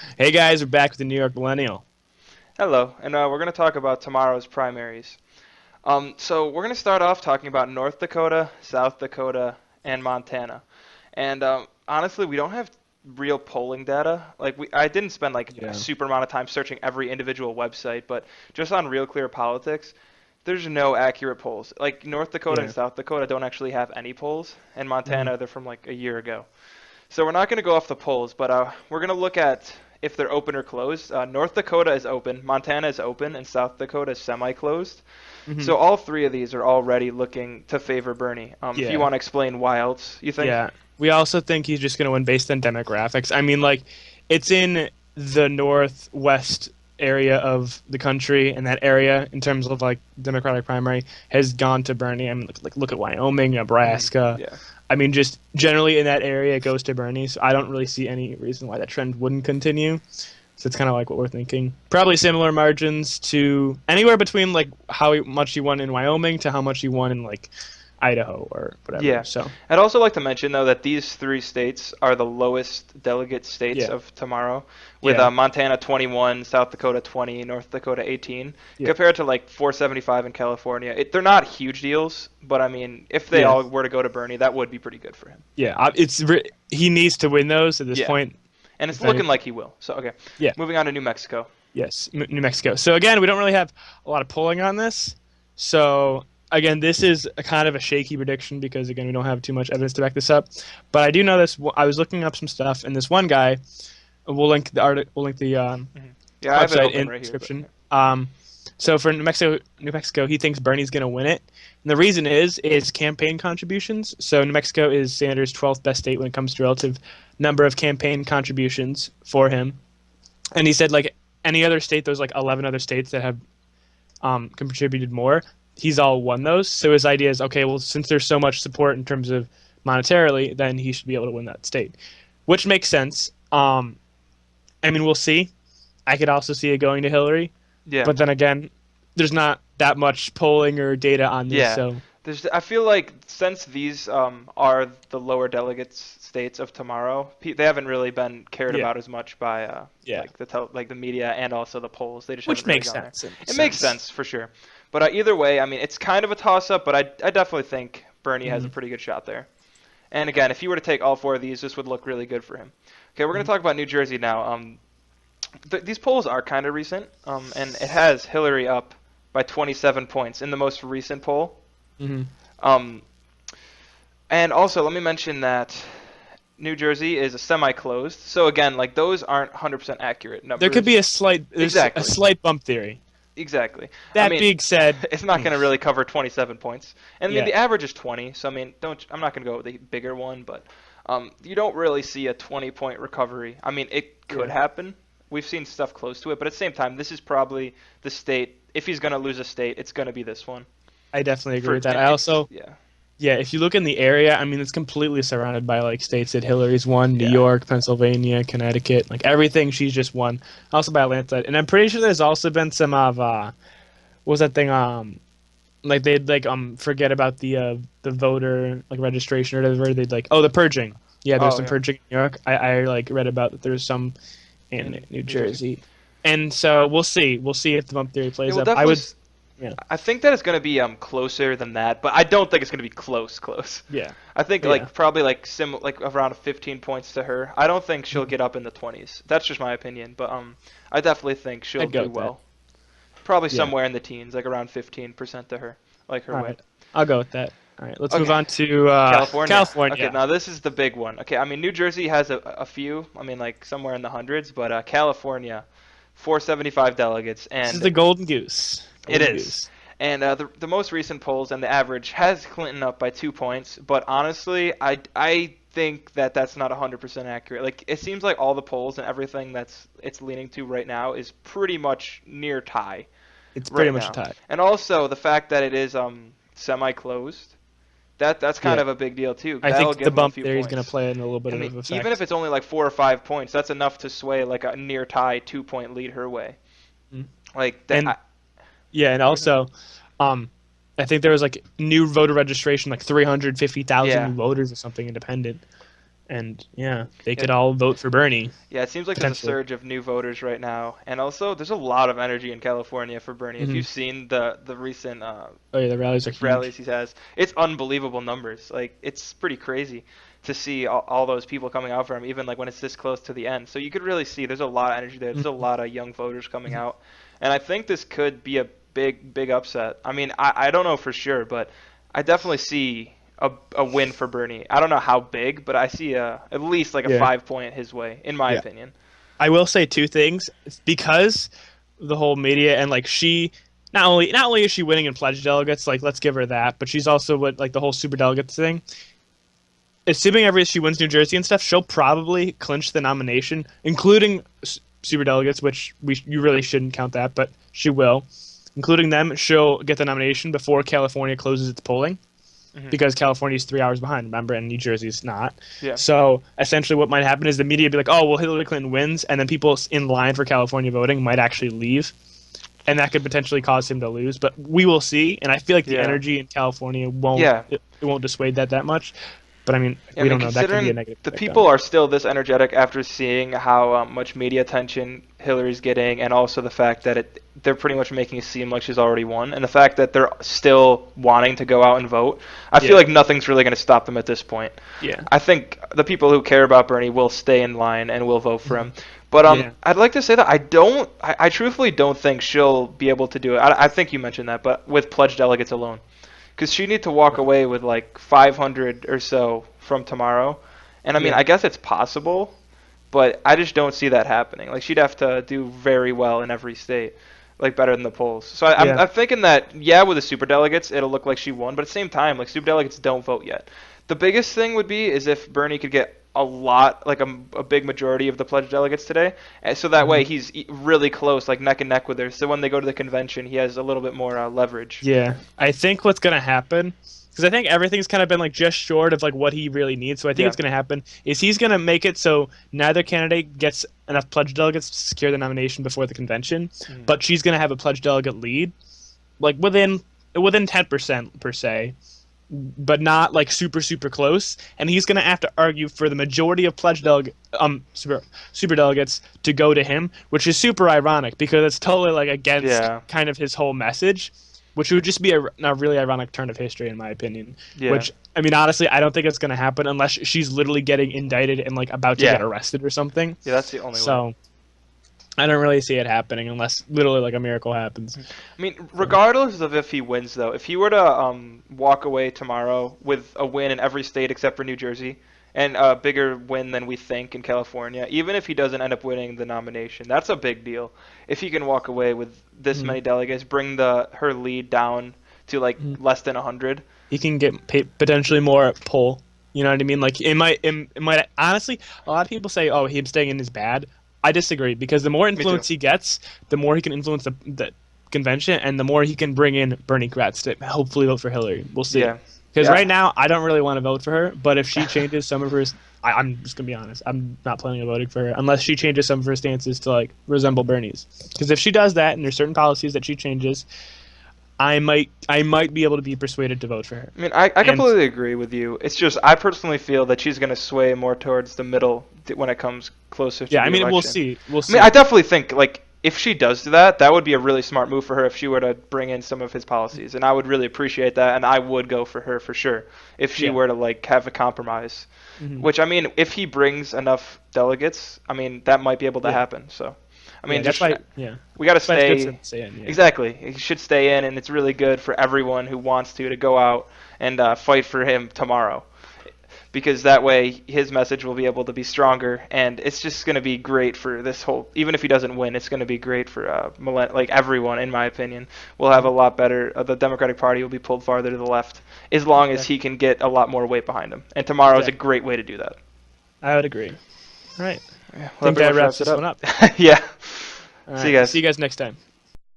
Hey guys, we're back with the New York Millennial. Hello, and we're going to talk about tomorrow's primaries. So we're going to start off talking about North Dakota, South Dakota, and Montana. And honestly, we don't have real polling data. I didn't spend like a Yeah. super amount of time searching every individual website, but just on Real Clear Politics, there's no accurate polls. Like North Dakota and Yeah. South Dakota don't actually have any polls, and hmm Montana, they're from like a year ago. So we're not going to go off the polls, but we're going to look at if they're open or closed. North Dakota is open, Montana is open, and South Dakota is semi-closed. hmm So all three of these are already looking to favor Bernie. If you Yeah. want to explain why else you think? Yeah. We also think he's just going to win based on demographics. I mean, like, it's in the northwest area of the country, and that area, in terms of like Democratic primary, has gone to Bernie. I mean, look at Wyoming, Nebraska. Yeah. I mean, just generally in that area, it goes to Bernie. So I don't really see any reason why that trend wouldn't continue. So it's kind of like what we're thinking. Probably similar margins to anywhere between like much he won in Wyoming to how much he won in like Idaho or whatever. Yeah. So I'd also like to mention, though, that these three states are the lowest delegate states yeah, of tomorrow, with yeah, Montana 21, South Dakota 20, North Dakota 18, yeah, compared to like 475 in California. They're not huge deals, but I mean, if they yeah, all were to go to Bernie, that would be pretty good for him. yeah. He needs to win those at this Yeah. point. And it's If any, looking like he will. So, okay. yeah, Moving on to New Mexico. yes, New Mexico. So again, we don't really have a lot of polling on this. So again, this is a kind of a shaky prediction because again, we don't have too much evidence to back this up. But I do know this. I was looking up some stuff, and this one guy. We'll link the article. We'll link the Yeah, I have it website open in the right here. But, description. So for New Mexico, he thinks Bernie's going to win it. And the reason is campaign contributions. So New Mexico is Sanders' 12th best state when it comes to relative number of campaign contributions for him. And he said like any other state, there's like 11 other states that have contributed more. He's all won those. So his idea is okay. Well, since there's so much support in terms of monetarily, then he should be able to win that state, which makes sense. I mean, we'll see. I could also see it going to Hillary, yeah. but then again, there's not that much polling or data on this, Yeah. so I feel like since these are the lower delegates states of tomorrow, they haven't really been cared yeah, about as much by yeah, like the media and also the polls. They just which haven't really makes gone there. sense. In a It makes sense. sense for sure. But either way, I mean, it's kind of a toss-up, but I definitely think Bernie has a hmm pretty good shot there. And again, if he were to take all four of these, this would look really good for him. Okay, we're going hmm to talk about New Jersey now. These polls are kind of recent, and it has Hillary up by 27 points in the most recent poll. hmm Um, and also, let me mention that New Jersey is a semi-closed. So again, like those aren't 100% accurate There could be numbers. there's a Exactly. slight bump theory. Exactly. I That mean, being said, it's not going to really cover 27 points. And I mean, yeah, the average is 20. So I mean, don't I'm not going to go with the bigger one, but you don't really see a 20-point recovery. I mean, it could yeah, happen. We've seen stuff close to it, but at the same time, this is probably the state. If he's going to lose a state, it's going to be this one. I definitely agree For with that. and I it's also, yeah, yeah, if you look in the area, I mean, it's completely surrounded by like states that Hillary's won: New yeah. York, Pennsylvania, Connecticut, like everything she's just won. Also by Atlanta, and I'm pretty sure there's also been some of what was that thing? Like they'd like forget about the voter like registration or whatever. They'd like the purging. Yeah, there's Oh some yeah, purging in New York. I like read about that. There's some in in New New Jersey. Jersey, and so we'll see. We'll see if the bump theory Yeah, plays well, up. I definitely. would, yeah, I think that it's going to be closer than that, but I don't think it's going to be close. yeah, I think yeah. like probably like around 15 points to her. I don't think she'll Mhm. get up in the 20s. That's just my opinion, but I definitely think she'll I'd go do with that. well. Probably Yeah. somewhere in the teens, like around 15% to her, like her All win. right, I'll go with that. All right, let's move Okay, on to California. Okay, California. now this is the big one. Okay, I mean New Jersey has a few. I mean like somewhere in the hundreds, but California, 475 delegates, This is and the Golden Goose. it Golden is. Goose. And the most recent polls and the average has Clinton up by 2 points, but honestly, I think that that's not 100% accurate. Like it seems like all the polls and everything it's leaning to right now is pretty much near tie It's pretty right much a now. tie. And also the fact that it is semi-closed, that's kind Yeah, of a big deal too. I That'll think the give them a bump few theory is going to points. play in a little bit I mean, of even if effect. it's only like 4 or 5 points, that's enough to sway like a near tie 2 point lead her way. Mhm. Like that. And yeah, and Mhm. also, um, I think there was like new voter registration, like 350,000 Yeah. new voters or something independent. And yeah, they Yeah, could all vote for Bernie yeah, it seems like there's a potentially. surge of new voters right now, and also there's a lot of energy in California for Bernie. If Hmm. you've seen the recent Oh yeah, the rallies are rallies huge. he has, it's unbelievable numbers. Like it's pretty crazy to see all those people coming out for him, even like when it's this close to the end. So you could really see there's a lot of energy there. There's a Hmm. lot of young voters coming out, and I think this could be a big upset. I mean, I don't know for sure, but I definitely see a win for Bernie. I don't know how big, but I see at least like a Yeah, 5 point his way, in my yeah. opinion. I will say two things. It's because the whole media and like she not only is she winning in pledge delegates, like let's give her that, but she's also with like the whole super delegates thing. Assuming every she wins New Jersey and stuff, she'll probably clinch the nomination, including super delegates, which you really shouldn't count that, but she will. Including them, she'll get the nomination before California closes its polling Hmm. because California is 3 hours behind, remember, and New Jersey's not. Yeah. So essentially, what might happen is the media be like, "Oh, well, Hillary Clinton wins," and then people in line for California voting might actually leave, and that could potentially cause him to lose. But we will see, and I feel like the Yeah. energy in California won't Yeah. it won't dissuade that much. But I mean, Yeah, I we mean, don't know. That could be a considering negative the effect on people it. are still this energetic after seeing how much media attention Hillary's getting, and also the fact that they're pretty much making it seem like she's already won, and the fact that they're still wanting to go out and vote, I feel Yeah, like nothing's really going to stop them at this point. yeah, I think the people who care about Bernie will stay in line and will vote for hmm, him. But yeah, I'd like to say that I truthfully don't think she'll be able to do it. I think you mentioned that, but with pledged delegates alone, because she need to walk right, away with like 500 or so from tomorrow. And I mean, yeah, I guess it's possible, but I just don't see that happening. Like she'd have to do very well in every state, like better than the polls. So yeah, I'm thinking that yeah, with the super delegates, it'll look like she won, but at the same time, like super delegates don't vote yet. The biggest thing would be is if Bernie could get a lot, like a big majority of the pledged delegates today, and so that way hmm, he's really close, like neck and neck with her. So when they go to the convention, he has a little bit more leverage. yeah. I think what's gonna happen, because I think everything's kind of been like just short of like what he really needs. So I think Yeah. it's gonna happen is he's gonna make it so neither candidate gets enough pledge delegates to secure the nomination before the convention, Mhm. but she's gonna have a pledge delegate lead, like within 10% per se, but not like super close. And he's gonna have to argue for the majority of pledge delegate super delegates to go to him, which is super ironic because it's totally like against Yeah. kind of his whole message, which would just be a really ironic turn of history in my opinion. Yeah. Which I mean, honestly, I don't think it's gonna happen unless she's literally getting indicted and like about to get Yeah. arrested or something. Yeah, that's the only way. So I don't really see it happening unless literally like a miracle happens. I mean, So, regardless of if he wins, though, if he were to walk away tomorrow with a win in every state except for New Jersey, and a bigger win than we think in California, even if he doesn't end up winning the nomination, that's a big deal. If he can walk away with this mm, many delegates, bring the her lead down to like mm. less than 100. He can get potentially more pull. You know what I mean? Like it might honestly. A lot of people say, "Oh, him staying in is bad." I disagree because the more Me too. influence he gets, the more he can influence the convention, and the more he can bring in Bernie Kratz to hopefully vote for Hillary. We'll see. Yeah. Because right Yeah. now, I don't really want to vote for her. But if she changes some of her, I'm just gonna be honest. I'm not planning on voting for her unless she changes some of her stances to like resemble Bernie's. Because if she does that, and there's certain policies that she changes, I might be able to be persuaded to vote for her. I mean, I And completely agree with you. It's just I personally feel that she's going to sway more towards the middle when it comes closer to yeah, I the mean, we'll election. see. We'll I mean, I see. definitely think like if she does do that, that would be a really smart move for her if she were to bring in some of his policies, and I would really appreciate that, and I would go for her for sure if she Yeah. were to like have a compromise. Hmm. Which I mean, if he brings enough delegates, I mean that might be able to Yeah. happen. So, I Yeah. mean, That's just why. Yeah. we got to That's why it's good for stay. him to stay in. Yeah. Exactly. He should stay in, and it's really good for everyone who wants to go out and fight for him tomorrow. Because that way his message will be able to be stronger, and it's just going to be great for this whole. Even if he doesn't win, it's going to be great for like everyone, in my opinion. We'll have a Mhm. lot better. The Democratic Party will be pulled farther to the left as long as he Exactly. can get a lot more weight behind him. And tomorrow is a Exactly. great way to do that. I would agree. All right. Yeah, I well, that think pretty that much wraps wraps it this one up. up. Yeah. All See you right. See guys. you guys next time.